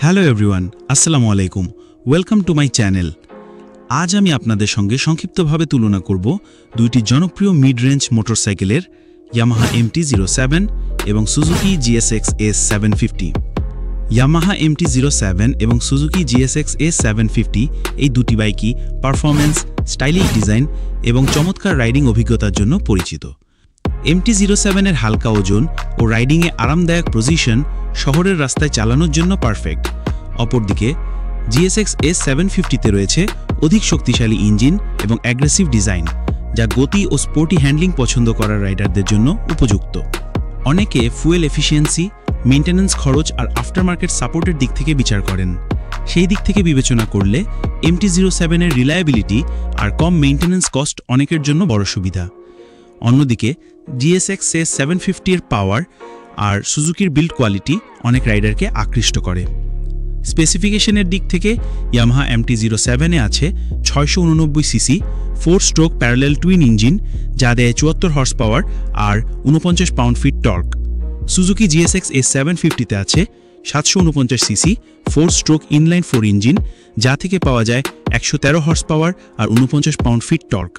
Hello everyone, আসসালামু আলাইকুম। Welcome to my channel. আজ আমি আপনাদের সঙ্গে সংক্ষিপ্তভাবে তুলনা করব দুইটি জনপ্রিয় মিড রেঞ্জ মোটরসাইকেলের ইয়ামাহা MT-07 এবং Suzuki GSX S750। Yamaha MT-07 এবং সুজুকি GSX S750 এই দুটি বাইকই পারফরম্যান্স, স্টাইলিশ ডিজাইন এবং চমৎকার রাইডিং অভিজ্ঞতার জন্য পরিচিত। MT-07 এর হালকা ওজন ও রাইডিংয়ে আরামদায়ক পজিশন শহরের রাস্তায় চালানোর জন্য পারফেক্ট। অপরদিকে GSX S750-তে রয়েছে অধিক শক্তিশালী ইঞ্জিন এবং অ্যাগ্রেসিভ ডিজাইন, যা গতি ও স্পোর্টি হ্যান্ডলিং পছন্দ করা রাইডারদের জন্য উপযুক্ত। অনেকে ফুয়েল এফিসিয়েন্সি, মেইনটেন্যান্স খরচ আর আফটারমার্কেট সাপোর্টের দিক থেকে বিচার করেন। সেই দিক থেকে বিবেচনা করলে MT-07 এর রিলায়েবিলিটি আর কম মেইনটেন্যান্স কস্ট অনেকের জন্য বড় সুবিধা। অন্যদিকে GSX S750 এর পাওয়ার আর সুজুকির বিল্ড কোয়ালিটি অনেক রাইডারকে আকৃষ্ট করে। স্পেসিফিকেশনের দিক থেকে ইয়ামাহা MT-07-এ আছে 689 সিসি 4-স্ট্রোক প্যারালেল টুইন ইঞ্জিন, যা দেয় 74 হর্স পাওয়ার আর 49 pound feet torque. Suzuki GSX S750-তে আছে 749 সিসি 4-স্ট্রোক ইনলাইন 4 ইঞ্জিন, যা থেকে পাওয়া যায় 113 হর্স পাওয়ার আর 49 পাউন্ড ফিট টর্ক।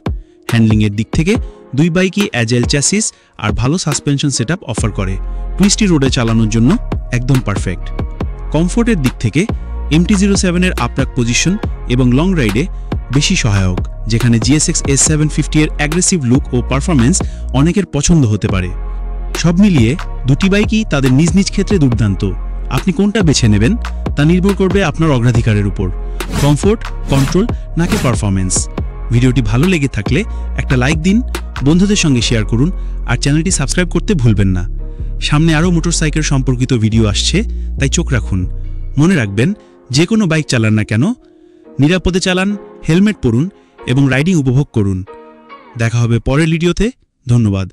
হ্যান্ডলিংয়ের দিক থেকে দুই বাইকই অ্যাজাইল চ্যাসিস আর ভালো সাসপেনশন সেটআপ অফার করে, টুইস্টি রোডে চালানোর জন্য একদম পারফেক্ট। কমফোর্টের দিক থেকে MT-07-এর আপরাক পজিশন এবং লং রাইডে বেশি সহায়ক, যেখানে GSX S750 এর অ্যাগ্রেসিভ লুক ও পারফরম্যান্স অনেকের পছন্দ হতে পারে। সব মিলিয়ে দুটি বাইকই তাদের নিজ নিজ ক্ষেত্রে দুর্দান্ত। আপনি কোনটা বেছে নেবেন তা নির্ভর করবে আপনার অগ্রাধিকারের উপর, কমফোর্ট, কন্ট্রোল নাকি পারফরম্যান্স। ভিডিওটি ভালো লেগে থাকলে একটা লাইক দিন, বন্ধুদের সঙ্গে শেয়ার করুন আর চ্যানেলটি সাবস্ক্রাইব করতে ভুলবেন না। সামনে আরও মোটরসাইকেল সম্পর্কিত ভিডিও আসছে, তাই চোখ রাখুন। মনে রাখবেন, যে কোনো বাইক চালান না কেন নিরাপদে চালান, হেলমেট পরুন এবং রাইডিং উপভোগ করুন। দেখা হবে পরের ভিডিওতে। ধন্যবাদ।